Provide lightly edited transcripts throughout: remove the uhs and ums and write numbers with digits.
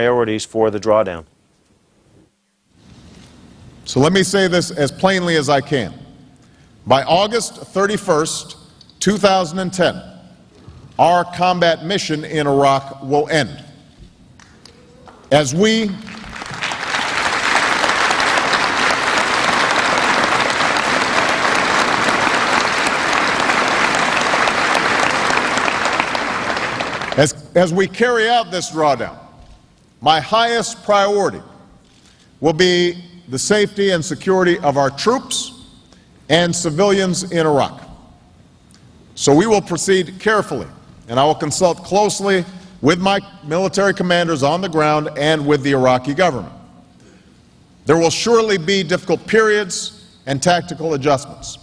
priorities for the drawdown? So let me say this as plainly as I can. By August 31st, 2010, our combat mission in Iraq will end. As we carry out this drawdown, my highest priority will be the safety and security of our troops and civilians in Iraq. So we will proceed carefully, and I will consult closely with my military commanders on the ground and with the Iraqi government. There will surely be difficult periods and tactical adjustments,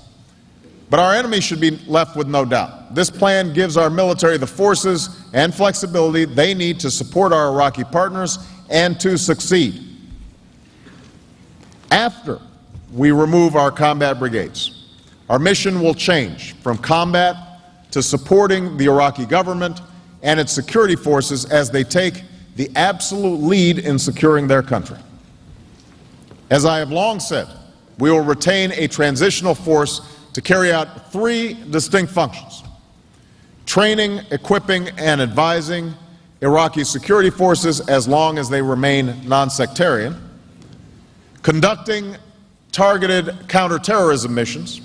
but our enemy should be left with no doubt. This plan gives our military the forces and flexibility they need to support our Iraqi partners and to succeed. After we remove our combat brigades, our mission will change from combat to supporting the Iraqi government and its security forces as they take the absolute lead in securing their country. As I have long said, we will retain a transitional force to carry out three distinct functions: training, equipping, and advising Iraqi security forces as long as they remain non-sectarian, conducting targeted counterterrorism missions,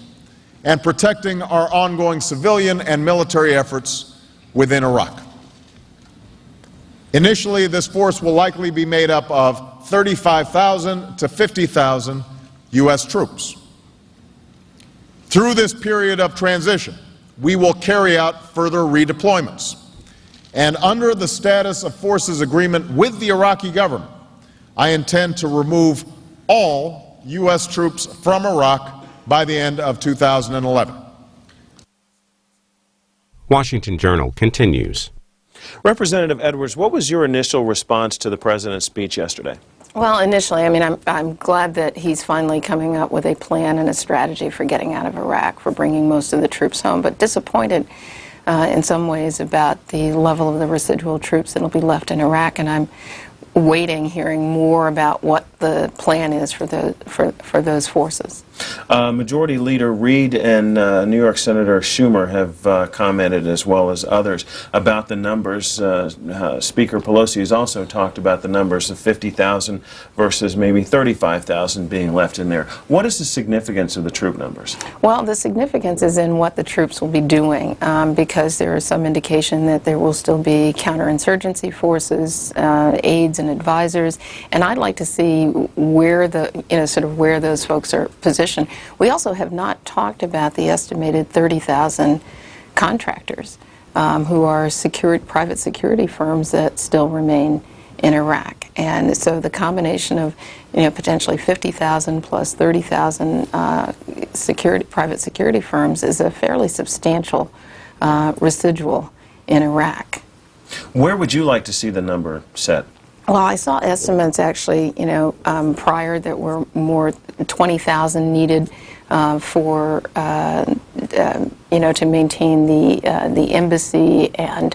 and protecting our ongoing civilian and military efforts within Iraq. Initially, this force will likely be made up of 35,000 to 50,000 U.S. troops. Through this period of transition, we will carry out further redeployments. And under the status of forces agreement with the Iraqi government, I intend to remove all U.S. troops from Iraq by the end of 2011. Washington Journal continues. Representative Edwards, what was your initial response to the president's speech yesterday? Well, initially, I mean, I'm glad that he's finally coming up with a plan and a strategy for getting out of Iraq, for bringing most of the troops home, but disappointed in some ways about the level of the residual troops that will be left in Iraq, and I'm hearing more about what the plan is for those forces. Majority Leader Reid and New York Senator Schumer have commented, as well as others, about the numbers. Speaker Pelosi has also talked about the numbers of 50,000 versus maybe 35,000 being left in there. What is the significance of the troop numbers? Well, the significance is in what the troops will be doing, because there is some indication that there will still be counterinsurgency forces, aides and advisors, and I'd like to see where where those folks are positioned. We also have not talked about the estimated 30,000 contractors who are private security firms that still remain in Iraq, and so the combination of potentially 50,000 plus 30,000 private security firms is a fairly substantial residual in Iraq. Where would you like to see the number set? Well, I saw estimates actually, prior that were more 20,000 needed for, to maintain the embassy and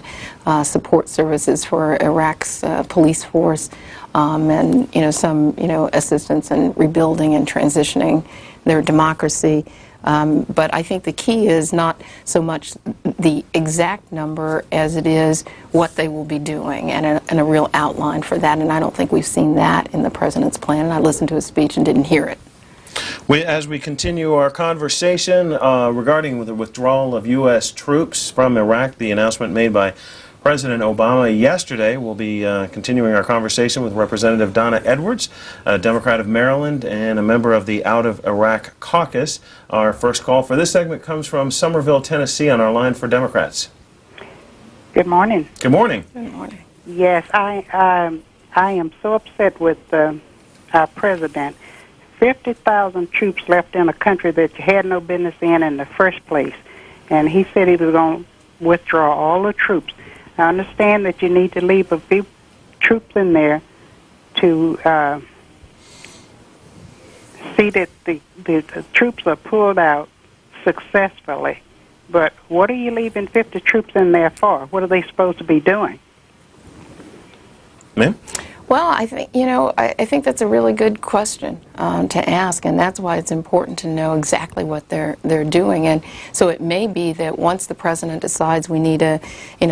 support services for Iraq's police force, and some assistance in rebuilding and transitioning their democracy. But I think the key is not so much the exact number as it is what they will be doing, and a real outline for that. And I don't think we've seen that in the president's plan. And I listened to his speech and didn't hear it. As we continue our conversation regarding the withdrawal of U.S. troops from Iraq, the announcement made by President Obama yesterday, we'll be continuing our conversation with Representative Donna Edwards, a Democrat of Maryland and a member of the Out of Iraq Caucus. Our first call for this segment comes from Somerville, Tennessee, on our line for Democrats. Good morning. Good morning. Good morning. Yes, I am so upset with our president. 50,000 troops left in a country that you had no business in the first place, and he said he was going to withdraw all the troops. I understand that you need to leave a few troops in there to see that the troops are pulled out successfully. But what are you leaving 50 troops in there for? What are they supposed to be doing? Ma'am? Well, I think, I think that's a really good question to ask, and that's why it's important to know exactly what they're doing. And so it may be that once the president decides we need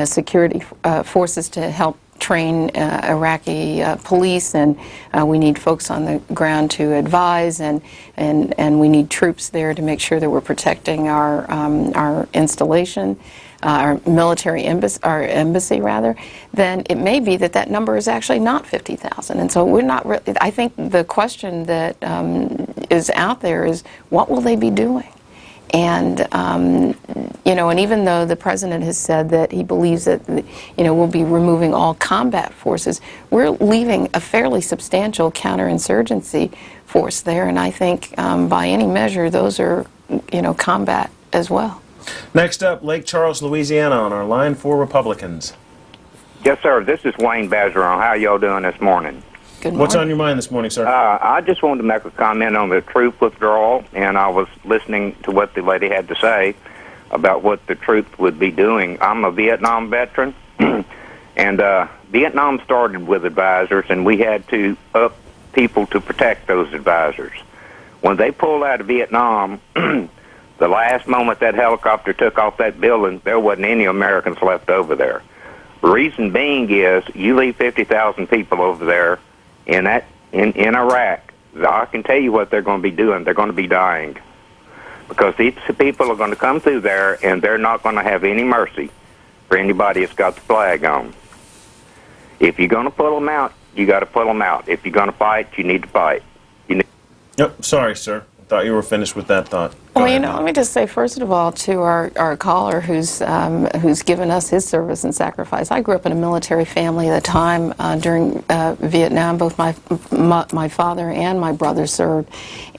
security forces to help train Iraqi police, and we need folks on the ground to advise, and we need troops there to make sure that we're protecting our installation, our military embassy, then it may be that number is actually not 50,000. And so we're not really, I think the question that is out there is, what will they be doing? And, and even though the president has said that he believes that, we'll be removing all combat forces, we're leaving a fairly substantial counterinsurgency force there, and I think by any measure those are, combat as well. Next up, Lake Charles, Louisiana, on our line for Republicans. Yes, sir. This is Wayne Bazeron. How y'all doing this morning? Good morning. What's on your mind this morning, sir? I just wanted to make a comment on the troop withdrawal, and I was listening to what the lady had to say about what the troops would be doing. I'm a Vietnam veteran, and Vietnam started with advisors, and we had to up people to protect those advisors. When they pulled out of Vietnam, the last moment that helicopter took off that building, there wasn't any Americans left over there. The reason being is you leave 50,000 people over there in Iraq. I can tell you what they're going to be doing. They're going to be dying, because these people are going to come through there, and they're not going to have any mercy for anybody that's got the flag on. If you're going to pull them out, you got to pull them out. If you're going to fight, you need to fight. Sorry, sir. I thought you were finished with that thought. Go Well, ahead. let me just say, first of all, to our caller who's given us his service and sacrifice. I grew up in a military family at the time during Vietnam. Both my father and my brother served,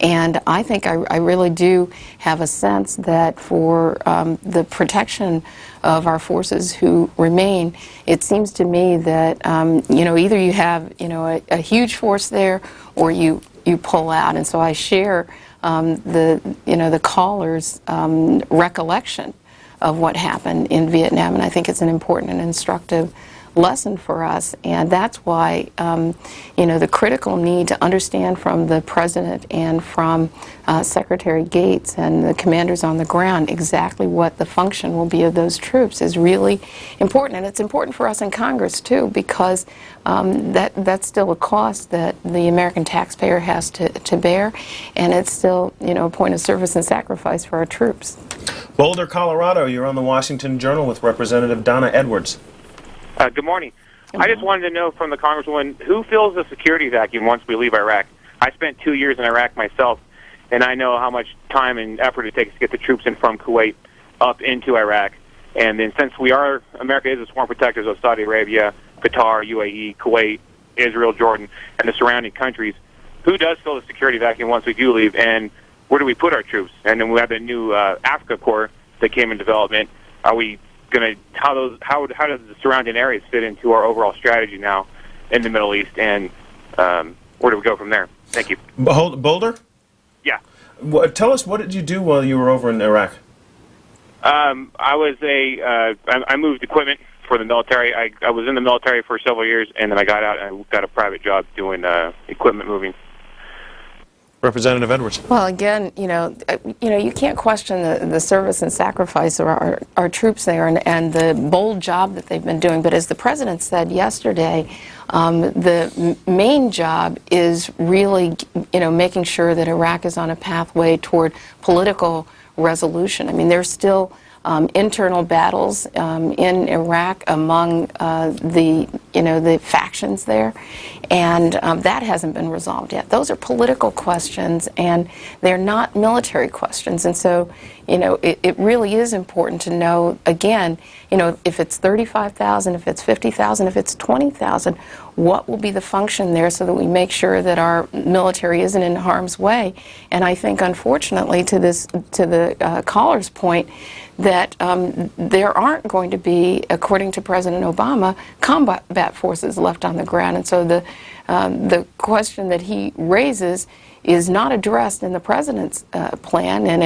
and I think I really do have a sense that for the protection of our forces who remain, it seems to me that either you have a huge force there, or you pull out. And so I share the caller's recollection of what happened in Vietnam, and I think it's an important and instructive lesson for us. And that's why the critical need to understand from the president and from Secretary Gates and the commanders on the ground exactly what the function will be of those troops is really important. And it's important for us in Congress too, because that's still a cost that the American taxpayer has to bear, and it's still a point of service and sacrifice for our troops. Boulder, Colorado, you're on the Washington Journal with Representative Donna Edwards. Good morning. I just wanted to know from the Congresswoman, who fills the security vacuum once we leave Iraq? I spent 2 years in Iraq myself, and I know how much time and effort it takes to get the troops in from Kuwait up into Iraq. And then since America is a sworn protectors of Saudi Arabia, Qatar, UAE, Kuwait, Israel, Jordan, and the surrounding countries, who does fill the security vacuum once we do leave, and where do we put our troops? And then we have the new Africa Corps that came in development. Are we going to how does the surrounding areas fit into our overall strategy now in the Middle East, and where do we go from there? Thank you. Boulder? Yeah. Tell us, what did you do while you were over in Iraq? I moved equipment for the military. I was in the military for several years, and then I got out and I got a private job doing equipment moving. Representative Edwards. Well, again, you can't question the service and sacrifice of our troops there, and the bold job that they've been doing. But as the president said yesterday, the main job is really, making sure that Iraq is on a pathway toward political resolution. I mean, there's still internal battles in Iraq among the factions there, and that hasn't been resolved yet. Those are political questions, and they're not military questions. And so, it really is important to know, again, if it's 35,000, if it's 50,000, if it's 20,000, what will be the function there so that we make sure that our military isn't in harm's way. And I think, unfortunately, to the caller's point, that there aren't going to be, according to President Obama, combat forces left on the ground. And so the question that he raises is not addressed in the president's plan, and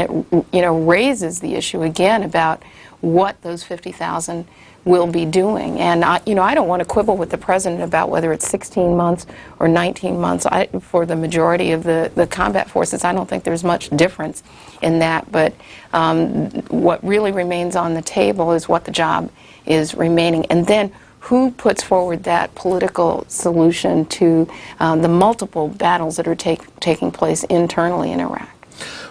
it raises the issue again about what those 50,000 will be doing. And I don't want to quibble with the president about whether it's 16 months or 19 months. For the majority of the combat forces, I don't think there's much difference in that. But what really remains on the table is what the job is remaining. And then who puts forward that political solution to the multiple battles that are taking place internally in Iraq?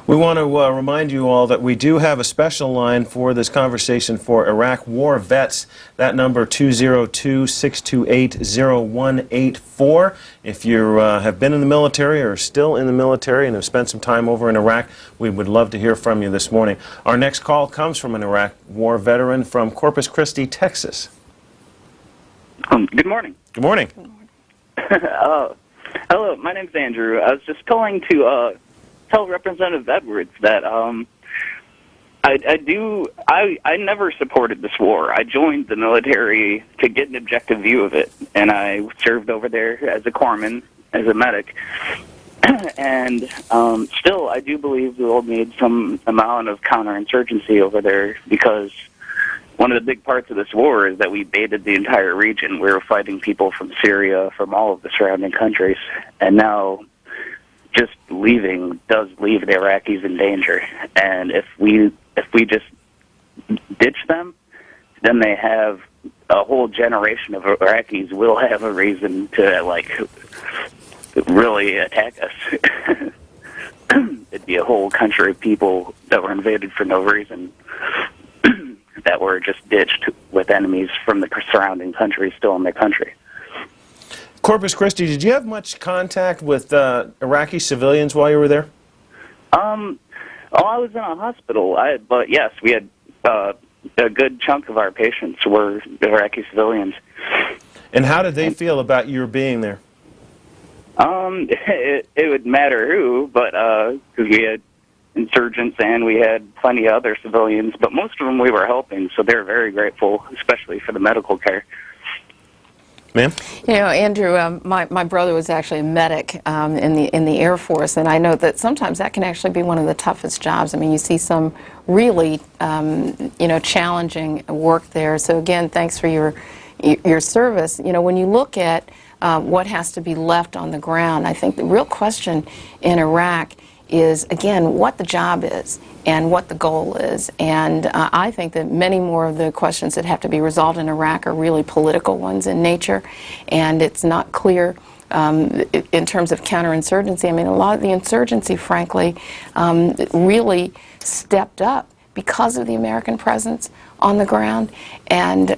We want to remind you all that we do have a special line for this conversation for Iraq war vets. That number 202-628-0184. If you have been in the military or still in the military and have spent some time over in Iraq, we would love to hear from you this morning. Our next call comes from an Iraq war veteran from Corpus Christi, Texas. Good morning. Good morning. Hello, my name's Andrew. I was just calling to tell Representative Edwards that I never supported this war. I joined the military to get an objective view of it, and I served over there as a corpsman, as a medic. And still, I do believe we'll need some amount of counterinsurgency over there, because one of the big parts of this war is that we baited the entire region. We were fighting people from Syria, from all of the surrounding countries, and now just leaving does leave the Iraqis in danger. And if we just ditch them, then they have a whole generation of Iraqis will have a reason to really attack us. It'd be a whole country of people that were invaded for no reason, that were just ditched with enemies from the surrounding countries still in their country. Corpus Christi, did you have much contact with Iraqi civilians while you were there? I was in a hospital, but yes, we had a good chunk of our patients were Iraqi civilians. And how did they feel about your being there? It would matter who, but because we had insurgents and we had plenty of other civilians, but most of them we were helping, so they were very grateful, especially for the medical care. Ma'am? Andrew, my brother was actually a medic in the Air Force, and I know that sometimes that can actually be one of the toughest jobs. I mean, you see some really, challenging work there. So again, thanks for your service. When you look at what has to be left on the ground, I think the real question in Iraq is, again, what the job is and what the goal is. And I think that many more of the questions that have to be resolved in Iraq are really political ones in nature, and it's not clear in terms of counterinsurgency. I mean, a lot of the insurgency, frankly, really stepped up because of the American presence on the ground, and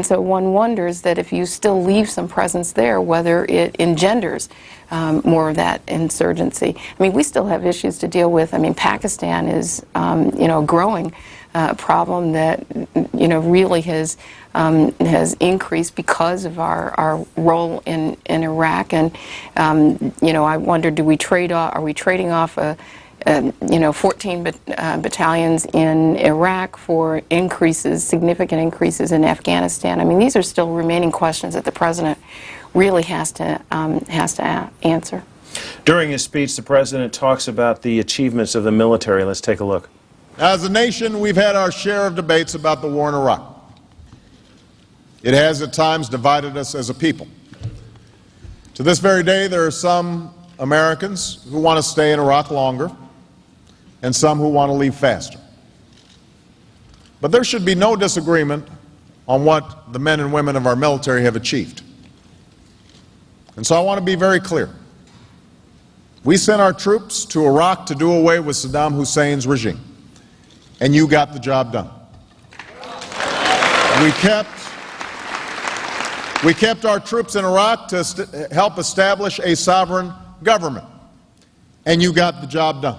so one wonders that if you still leave some presence there, whether it engenders more of that insurgency. I mean, we still have issues to deal with. I mean, Pakistan is, a growing problem that, really has increased because of our role in Iraq. And, I wonder, are we trading off 14 battalions in Iraq for significant increases in Afghanistan? I mean, these are still remaining questions that the president really has to answer. During his speech, the president talks about the achievements of the military. Let's take a look. As a nation, we've had our share of debates about the war in Iraq. It has at times divided us as a people. To this very day, there are some Americans who want to stay in Iraq longer and some who want to leave faster. But there should be no disagreement on what the men and women of our military have achieved. And so I want to be very clear. We sent our troops to Iraq to do away with Saddam Hussein's regime, and you got the job done. We kept our troops in Iraq to help establish a sovereign government, and you got the job done.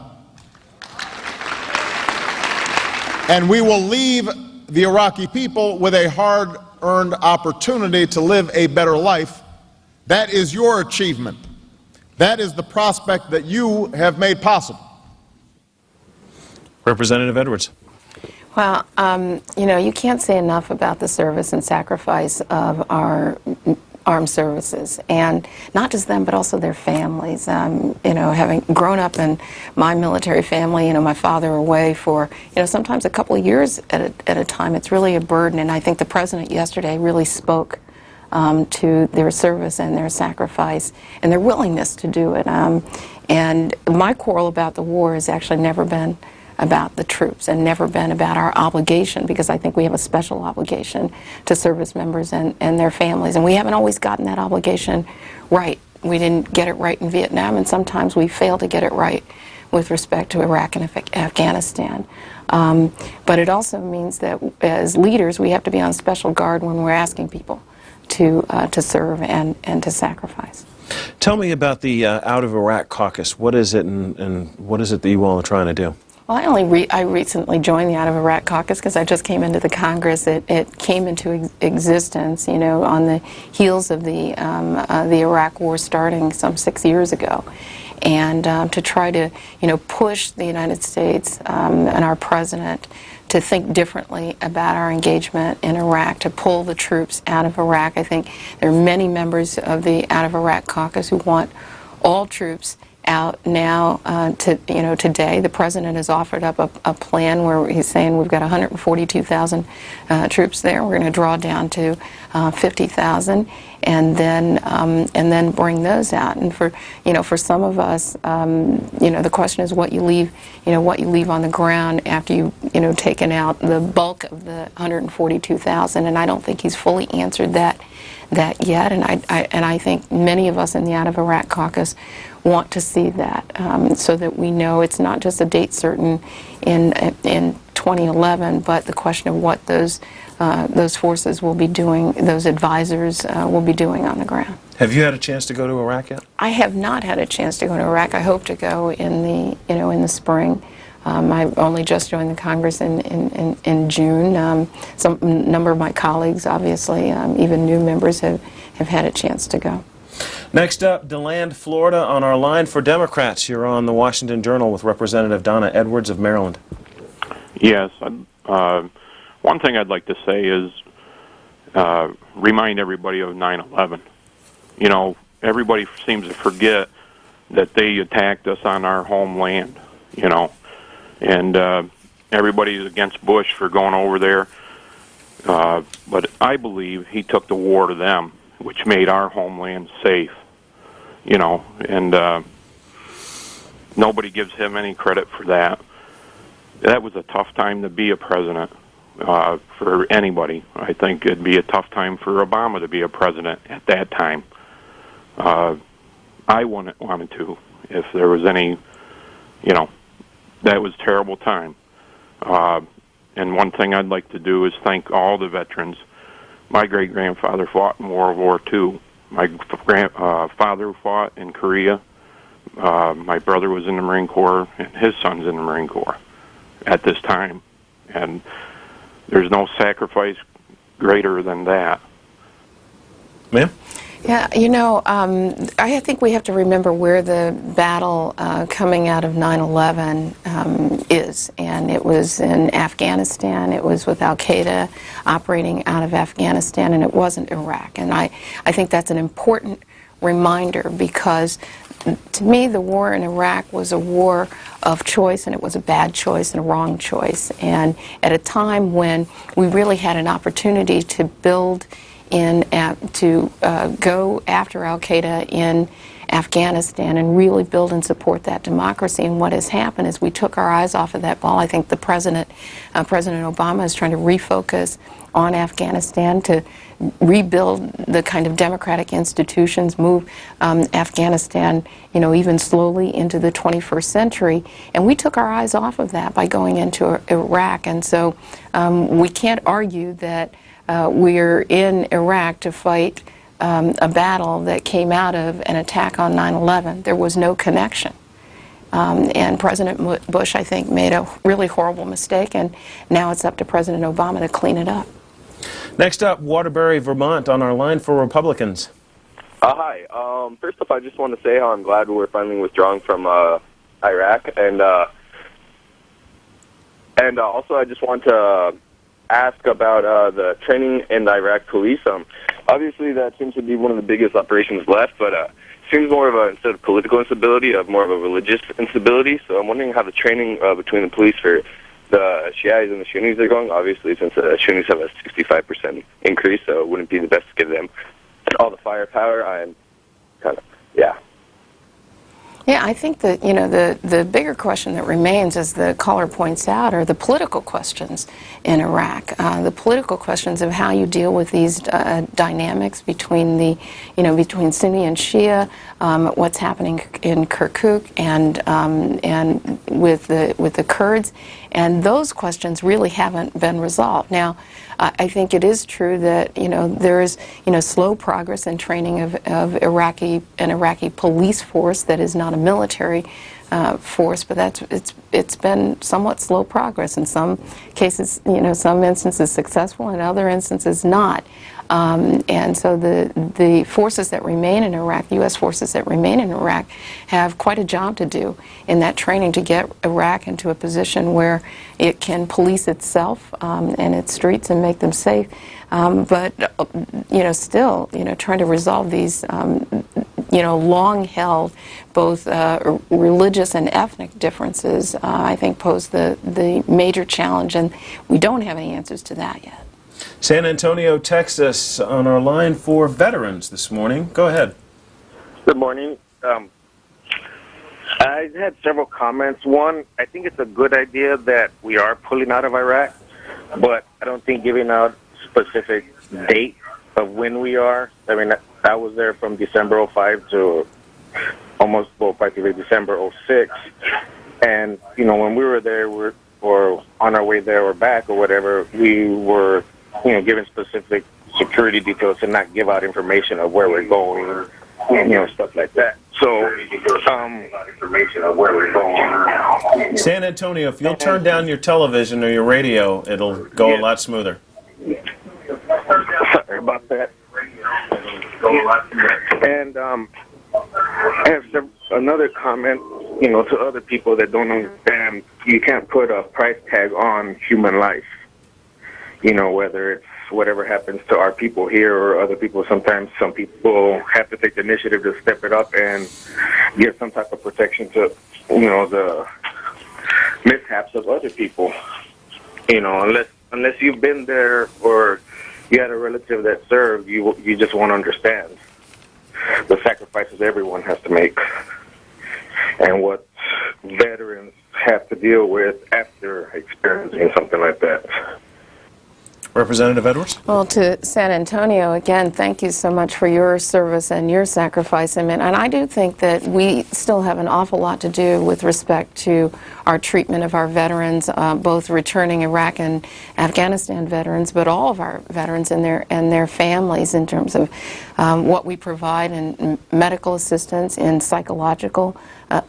And we will leave the Iraqi people with a hard-earned opportunity to live a better life. That is your achievement. That is the prospect that you have made possible. Representative Edwards. Well, you can't say enough about the service and sacrifice of our armed services, and not just them, but also their families. Having grown up in my military family, my father away for, sometimes a couple of years at a time, it's really a burden, and I think the President yesterday really spoke to their service and their sacrifice and their willingness to do it. And my quarrel about the war has actually never been about the troops and never been about our obligation, because I think we have a special obligation to service members and their families, and we haven't always gotten that obligation right. We didn't get it right in Vietnam, and sometimes we fail to get it right with respect to Iraq and Afghanistan. But it also means that as leaders we have to be on special guard when we're asking people to serve and to sacrifice. Tell me about the Out of Iraq Caucus. What is it, and what is it that you all are trying to do? Well, I recently joined the Out of Iraq Caucus because I just came into the Congress. It came into existence, on the heels of the Iraq War starting some 6 years ago, and to try to, push the United States and our president to think differently about our engagement in Iraq, to pull the troops out of Iraq. I think there are many members of the Out of Iraq Caucus who want all troops out now. Today the President has offered up a plan where he's saying we've got 142,000 troops there. We're going to draw down to 50,000, and then bring those out. And for some of us, the question is what you leave on the ground after you've taken out the bulk of the 142,000. And I don't think he's fully answered that yet. And I think many of us in the Out of Iraq Caucus want to see that, so that we know it's not just a date certain in 2011, but the question of what those forces will be doing, those advisors will be doing on the ground. Have you had a chance to go to Iraq yet? I have not had a chance to go to Iraq. I hope to go in the spring. I only just joined the Congress in June. Some number of my colleagues, obviously, even new members, have had a chance to go. Next up, DeLand, Florida, on our line for Democrats. You're on the Washington Journal with Representative Donna Edwards of Maryland. Yes. One thing I'd like to say is remind everybody of 9/11. Everybody seems to forget that they attacked us on our homeland, and everybody's against Bush for going over there. But I believe he took the war to them, which made our homeland safe, and nobody gives him any credit for that. That was a tough time to be a president for anybody. I think it'd be a tough time for Obama to be a president at that time. I wanted to, if there was any, that was a terrible time. And one thing I'd like to do is thank all the veterans. My great-grandfather fought in World War II. My father fought in Korea. My brother was in the Marine Corps, and his son's in the Marine Corps at this time. And there's no sacrifice greater than that. Ma'am? Yeah, I think we have to remember where the battle coming out of 9/11 is, and it was in Afghanistan. It was with al-Qaeda operating out of Afghanistan, and it wasn't Iraq. And I think that's an important reminder, because to me the war in Iraq was a war of choice, and it was a bad choice and a wrong choice. And at a time when we really had an opportunity to build to go after al-Qaeda in Afghanistan and really build and support that democracy. And what has happened is we took our eyes off of that ball. I think the President Obama is trying to refocus on Afghanistan, to rebuild the kind of democratic institutions, move Afghanistan, even slowly into the 21st century. And we took our eyes off of that by going into Iraq. And so we can't argue that we're in Iraq to fight a battle that came out of an attack on 9/11. There was no connection. And President Bush, I think, made a really horrible mistake, and now it's up to President Obama to clean it up. Next up, Waterbury, Vermont, on our line for Republicans. Hi. First off, I just want to say how I'm glad we're finally withdrawing from Iraq, and also I just want to ask about the training in the Iraq police. obviously that seems to be one of the biggest operations left, but seems more of a, instead of political instability, of more of a religious instability. So I'm wondering how the training between the police for the Shiites and the Sunnis are going. Obviously, since the Sunnis have a 65% increase, so it wouldn't be the best to give them all the firepower. I'm kind of, yeah. Yeah, I think that, you know, the bigger question that remains, as the caller points out, are the political questions in Iraq. The political questions of how you deal with these dynamics between the, you know, between Sunni and Shia, what's happening in Kirkuk and with the Kurds, and those questions really haven't been resolved. Now, I think it is true that, you know, there is, you know, slow progress in training of an Iraqi police force that is not a military force, but it's been somewhat slow progress. In some cases, you know, some instances successful, in other instances not. And so the forces that remain in Iraq, U.S. forces that remain in Iraq, have quite a job to do in that training to get Iraq into a position where it can police itself and its streets and make them safe. But, you know, still, you know, trying to resolve these, you know, long-held both religious and ethnic differences, I think pose the major challenge, and we don't have any answers to that yet. San Antonio, Texas, on our line for veterans this morning. Go ahead. Good morning. I had several comments. One, I think it's a good idea that we are pulling out of Iraq, but I don't think giving out specific date of when we are. I mean, I was there from December 05 to almost, well, practically December 06. And, you know, when we were there, or on our way there or back or whatever, we were, you know, given specific security details to not give out information of where we're going, you know, stuff like that. So, San Antonio, if you'll turn down your television or your radio, it'll go a lot smoother. Sorry about that. And I have another comment, you know, to other people that don't understand. You can't put a price tag on human life. You know, whether it's whatever happens to our people here or other people. Sometimes some people have to take the initiative to step it up and give some type of protection to, you know, the mishaps of other people. You know, unless you've been there or you had a relative that served, you just won't understand the sacrifices everyone has to make and what veterans have to deal with after experiencing something like that. Representative Edwards? Well, to San Antonio, again, thank you so much for your service and your sacrifice. And I do think that we still have an awful lot to do with respect to our treatment of our veterans, both returning Iraq and Afghanistan veterans, but all of our veterans and their families, in terms of what we provide in medical assistance, in psychological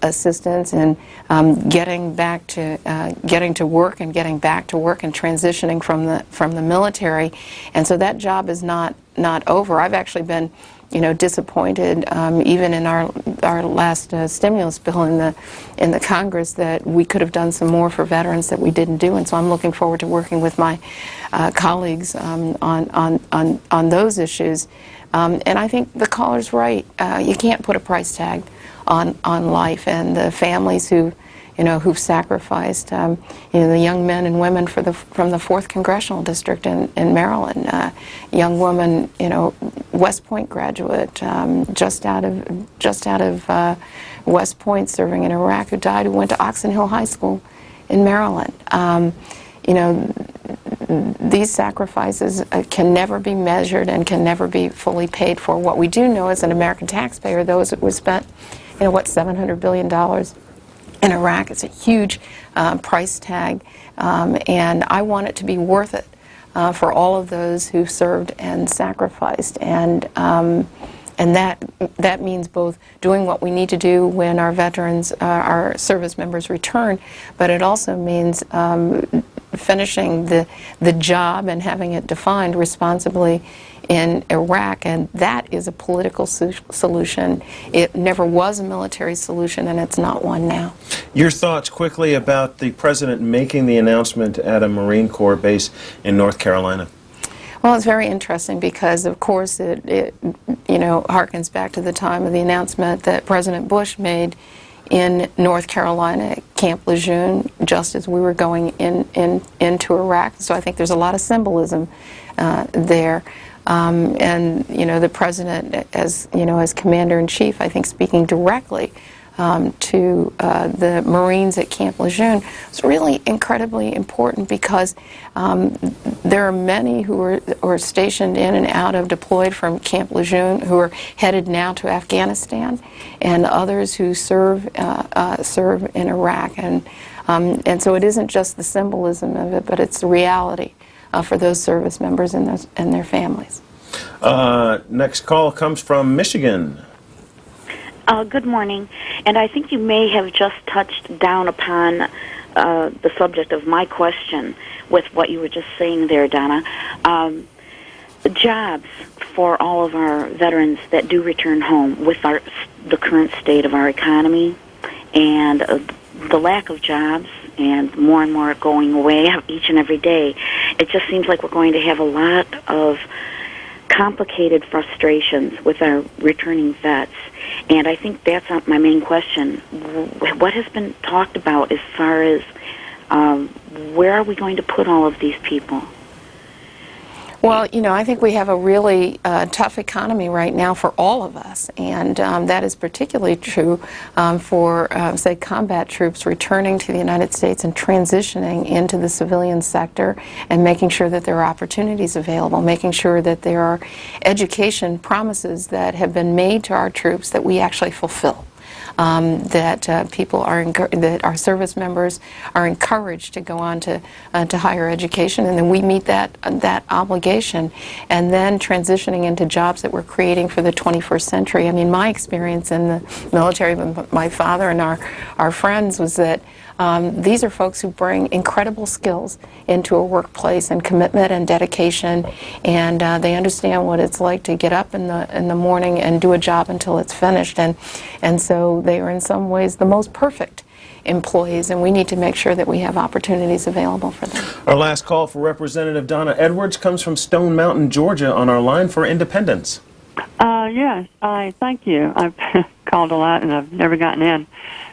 assistance, and getting to work and getting back to work and transitioning from the military. And so that job is not over. I've actually been, you know, disappointed, even in our last stimulus bill in the Congress, that we could have done some more for veterans that we didn't do. And so I'm looking forward to working with my colleagues on those issues. And I think the caller's right. You can't put a price tag on life, and the families who've sacrificed, the young men and women from the 4th Congressional District in Maryland, young woman, West Point graduate, just out of West Point, serving in Iraq, who died, who went to Oxon Hill High School in Maryland. These sacrifices can never be measured and can never be fully paid for. What we do know as an American taxpayer, though, is it was spent, $700 billion in Iraq. It's a huge price tag, and I want it to be worth it for all of those who served and sacrificed. And that means both doing what we need to do when our veterans, our service members return, but it also means finishing the job and having it defined responsibly in Iraq, and that is a political solution. It never was a military solution, and it's not one now. Your thoughts quickly about the President making the announcement at a Marine Corps base in North Carolina? Well, it's very interesting because, of course, it harkens back to the time of the announcement that President Bush made in North Carolina at Camp Lejeune, just as we were going into Iraq. So I think there's a lot of symbolism there. And the president, as commander-in-chief, I think speaking directly to the Marines at Camp Lejeune was really incredibly important because there are many who are stationed in and out of, deployed from Camp Lejeune, who are headed now to Afghanistan, and others who serve in Iraq. And so it isn't just the symbolism of it, but it's the reality for those service members and their families. Next call comes from Michigan. Good morning, and I think you may have just touched down upon the subject of my question with what you were just saying there, Donna. Jobs for all of our veterans that do return home with the current state of our economy and the lack of jobs and more going away each and every day. It just seems like we're going to have a lot of complicated frustrations with our returning vets. And I think that's my main question. What has been talked about as far as where are we going to put all of these people? Well, I think we have a really tough economy right now for all of us, and that is particularly true for, say, combat troops returning to the United States and transitioning into the civilian sector and making sure that there are opportunities available, making sure that there are education promises that have been made to our troops that we actually fulfill. That that our service members are encouraged to go on to higher education, and then we meet that obligation, and then transitioning into jobs that we're creating for the 21st century. I mean, my experience in the military with my father and our friends was that these are folks who bring incredible skills into a workplace, and commitment and dedication, and they understand what it's like to get up in the morning and do a job until it's finished, and so they are in some ways the most perfect employees, and we need to make sure that we have opportunities available for them. Our last call for Representative Donna Edwards comes from Stone Mountain, Georgia, on our line for independence. Yes, thank you. I've called a lot and I've never gotten in.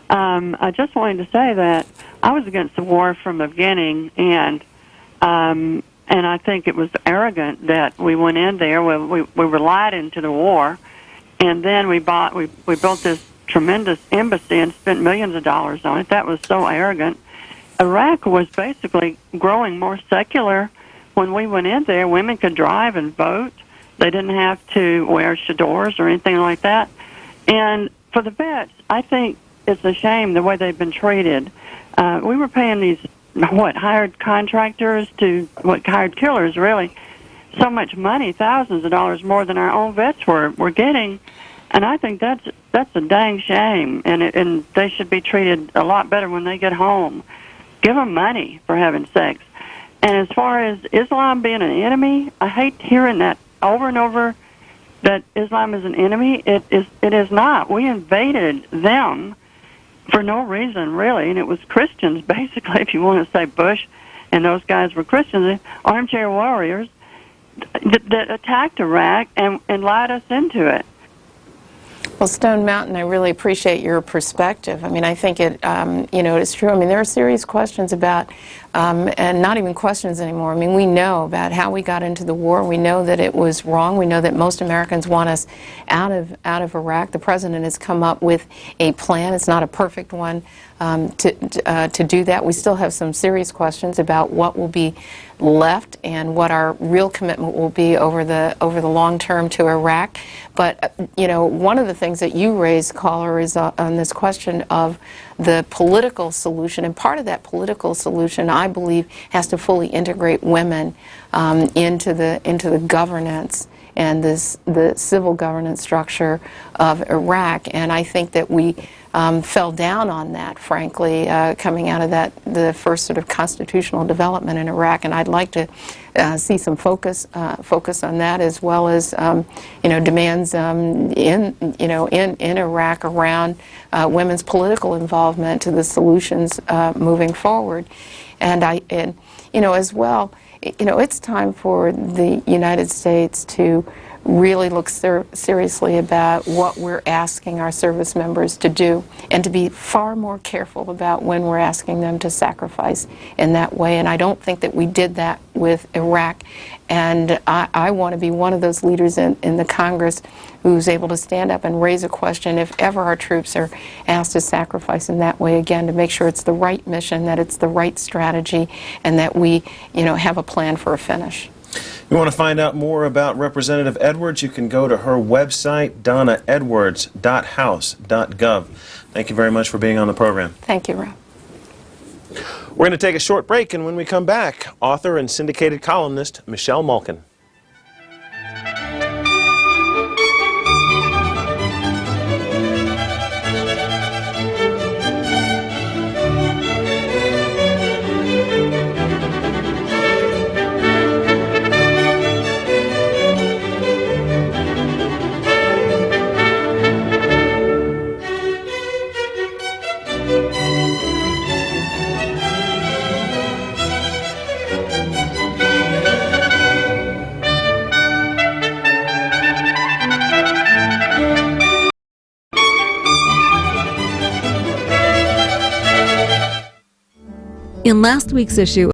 I just wanted to say that I was against the war from the beginning, and I think it was arrogant that we went in there. We were lied into the war, and then we built this tremendous embassy and spent millions of dollars on it. That was so arrogant. Iraq was basically growing more secular when we went in there. Women could drive and vote. They didn't have to wear chadors or anything like that. And for the vets, I think it's a shame the way they've been treated. We were paying these, hired contractors hired killers, really, so much money, thousands of dollars more than our own vets were getting. And I think that's a dang shame, and they should be treated a lot better when they get home. Give them money, for heaven's sakes. And as far as Islam being an enemy, I hate hearing that over and over, that Islam is an enemy. It is not. We invaded them for no reason, really, and it was Christians, basically, if you want to say Bush and those guys were Christians, armchair warriors that attacked Iraq and lied us into it. Well, Stone Mountain, I really appreciate your perspective. I mean, I think it is true. I mean, there are serious questions about, and not even questions anymore. I mean, we know about how we got into the war. We know that it was wrong. We know that most Americans want us out of Iraq. The president has come up with a plan. It's not a perfect one to do that. We still have some serious questions about what will be left and what our real commitment will be over the long term to Iraq. But one of the things that you raised, caller, is on this question of the political solution, and part of that political solution, I believe, has to fully integrate women into the governance and the civil governance structure of Iraq. And I think that we fell down on that, frankly, coming out of the first sort of constitutional development in Iraq. And I'd like to see some focus on that, as well as demands in Iraq around women's political involvement to the solutions moving forward. And as well, it's time for the United States to really look seriously about what we're asking our service members to do, and to be far more careful about when we're asking them to sacrifice in that way. And I don't think that we did that with Iraq. And I want to be one of those leaders in the Congress who's able to stand up and raise a question if ever our troops are asked to sacrifice in that way again, to make sure it's the right mission, that it's the right strategy, and that we, have a plan for a finish. You want to find out more about Representative Edwards, you can go to her website, donnaedwards.house.gov. Thank you very much for being on the program. Thank you, Rob. We're going to take a short break, and when we come back, author and syndicated columnist Michelle Malkin. In last week's issue